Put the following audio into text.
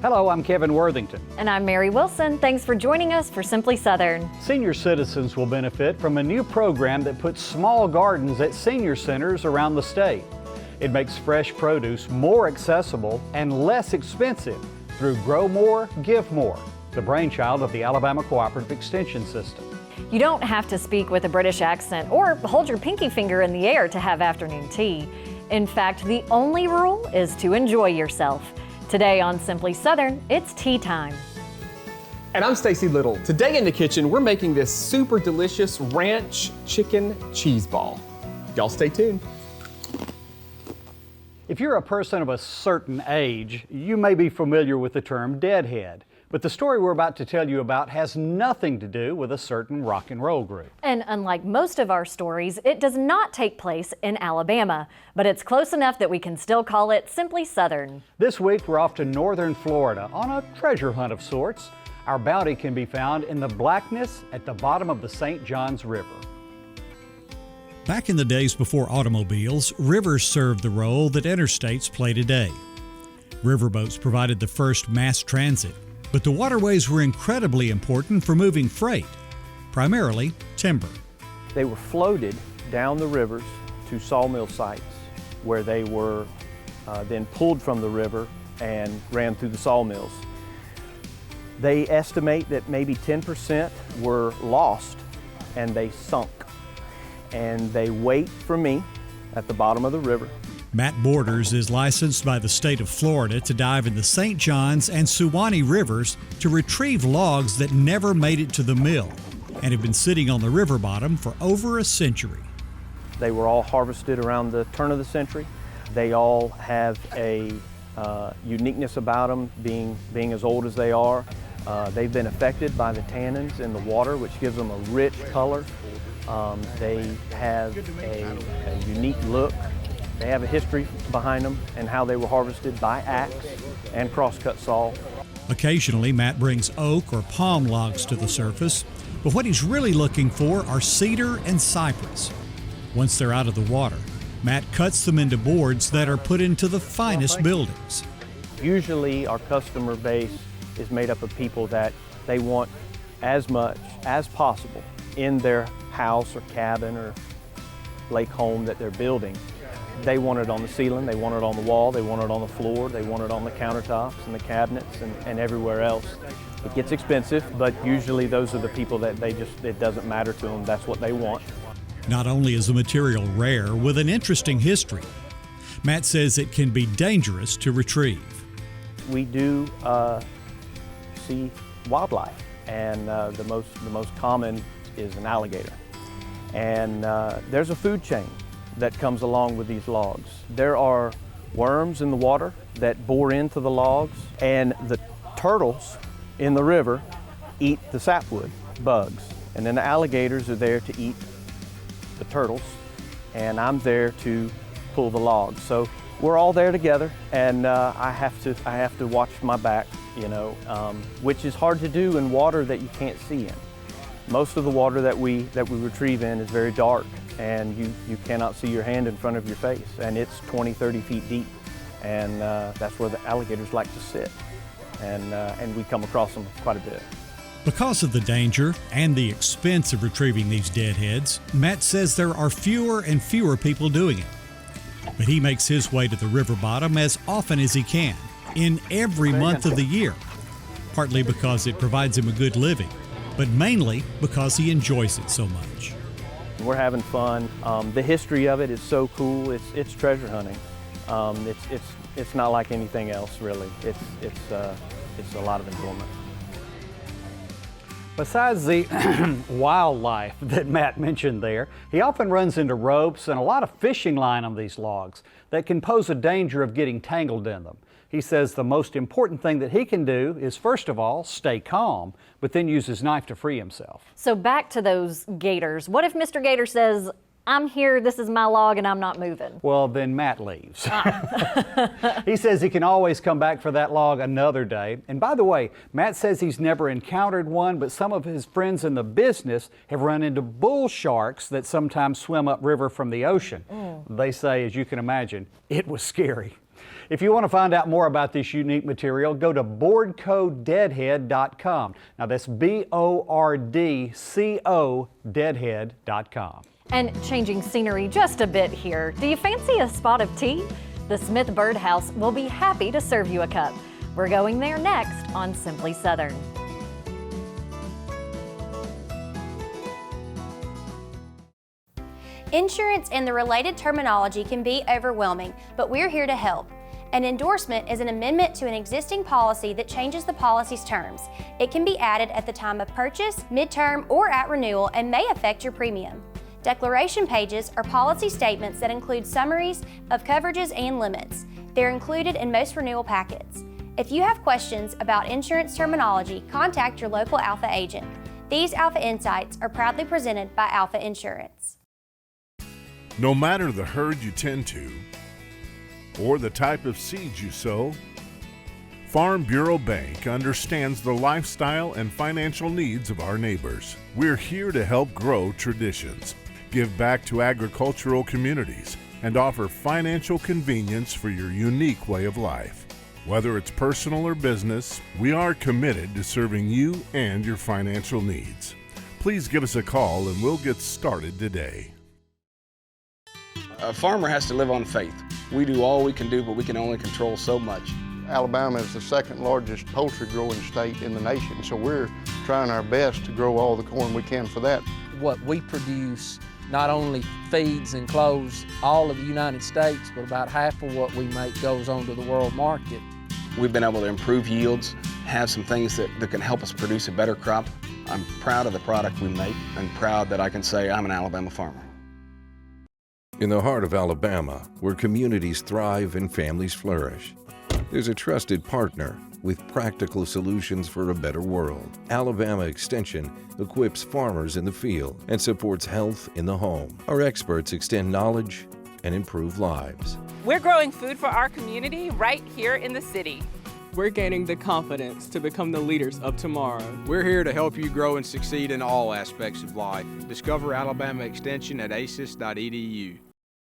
Hello, I'm Kevin Worthington. And I'm Mary Wilson. Thanks for joining us for Simply Southern. Senior citizens will benefit from a new program that puts small gardens at senior centers around the state. It makes fresh produce more accessible and less expensive through Grow More, Give More, the brainchild of the Alabama Cooperative Extension System. You don't have to speak with a British accent or hold your pinky finger in the air to have afternoon tea. In fact, the only rule is to enjoy yourself. Today on Simply Southern, it's tea time. And I'm Stacy Little. Today in the kitchen, we're making this super delicious ranch chicken cheese ball. Y'all stay tuned. If you're a person of a certain age, you may be familiar with the term deadhead. But the story we're about to tell you about has nothing to do with a certain rock and roll group. And unlike most of our stories, it does not take place in Alabama, but it's close enough that we can still call it Simply Southern. This week we're off to northern Florida on a treasure hunt of sorts. Our bounty can be found in the blackness at the bottom of the St. Johns River. Back in the days before automobiles, rivers served the role that interstates play today. Riverboats provided the first mass transit. But the waterways were incredibly important for moving freight, primarily timber. They were floated down the rivers to sawmill sites where they were then pulled from the river and ran through the sawmills. They estimate that maybe 10% were lost and they sunk. And they wait for me at the bottom of the river. Matt Borders is licensed by the state of Florida to dive in the St. Johns and Suwannee rivers to retrieve logs that never made it to the mill and have been sitting on the river bottom for over a century. They were all harvested around the turn of the century. They all have a uniqueness about them, being as old as they are. They've been affected by the tannins in the water, which gives them a rich color. They have a unique look. They have a history behind them and how they were harvested by axe and crosscut saw. Occasionally, Matt brings oak or palm logs to the surface, but what he's really looking for are cedar and cypress. Once they're out of the water, Matt cuts them into boards that are put into the finest buildings. Usually our customer base is made up of people that they want as much as possible in their house or cabin or lake home that they're building. They want it on the ceiling, they want it on the wall, they want it on the floor, they want it on the countertops and the cabinets and everywhere else. It gets expensive, but usually those are the people that it doesn't matter to them, that's what they want. Not only is the material rare, with an interesting history, Matt says it can be dangerous to retrieve. We do see wildlife, and the most common is an alligator. And there's a food chain that comes along with these logs. There are worms in the water that bore into the logs, and the turtles in the river eat the sapwood bugs. And then the alligators are there to eat the turtles, and I'm there to pull the logs. So we're all there together, and I have to watch my back, which is hard to do in water that you can't see in. Most of the water that we retrieve in is very dark, and you cannot see your hand in front of your face, and it's 20, 30 feet deep, and that's where the alligators like to sit, and we come across them quite a bit. Because of the danger and the expense of retrieving these deadheads, Matt says there are fewer and fewer people doing it. But he makes his way to the river bottom as often as he can, in every month of the year, partly because it provides him a good living, but mainly because he enjoys it so much. We're having fun. The history of it is so cool. It's treasure hunting. It's not like anything else, really. It's a lot of enjoyment. Besides the wildlife that Matt mentioned there, he often runs into ropes and a lot of fishing line on these logs that can pose a danger of getting tangled in them. He says the most important thing that he can do is, first of all, stay calm, but then use his knife to free himself. So back to those gators. What if Mr. Gator says, I'm here, this is my log, and I'm not moving? Well, then Matt leaves. He says he can always come back for that log another day. And by the way, Matt says he's never encountered one, but some of his friends in the business have run into bull sharks that sometimes swim upriver from the ocean. They say, as you can imagine, it was scary. If you want to find out more about this unique material, go to BordCoDeadhead.com. Now that's BordCo Deadhead.com. And changing scenery just a bit here, do you fancy a spot of tea? The Smith Birdhouse will be happy to serve you a cup. We're going there next on Simply Southern. Insurance and the related terminology can be overwhelming, but we're here to help. An endorsement is an amendment to an existing policy that changes the policy's terms. It can be added at the time of purchase, midterm, or at renewal and may affect your premium. Declaration pages are policy statements that include summaries of coverages and limits. They're included in most renewal packets. If you have questions about insurance terminology, contact your local Alpha agent. These Alpha Insights are proudly presented by Alpha Insurance. No matter the herd you tend to, or the type of seeds you sow, Farm Bureau Bank understands the lifestyle and financial needs of our neighbors. We're here to help grow traditions, give back to agricultural communities, and offer financial convenience for your unique way of life. Whether it's personal or business, we are committed to serving you and your financial needs. Please give us a call and we'll get started today. A farmer has to live on faith. We do all we can do, but we can only control so much. Alabama is the second largest poultry growing state in the nation, so we're trying our best to grow all the corn we can for that. What we produce not only feeds and clothes all of the United States, but about half of what we make goes on to the world market. We've been able to improve yields, have some things that can help us produce a better crop. I'm proud of the product we make and proud that I can say I'm an Alabama farmer. In the heart of Alabama, where communities thrive and families flourish, there's a trusted partner with practical solutions for a better world. Alabama Extension equips farmers in the field and supports health in the home. Our experts extend knowledge and improve lives. We're growing food for our community right here in the city. We're gaining the confidence to become the leaders of tomorrow. We're here to help you grow and succeed in all aspects of life. Discover Alabama Extension at aces.edu.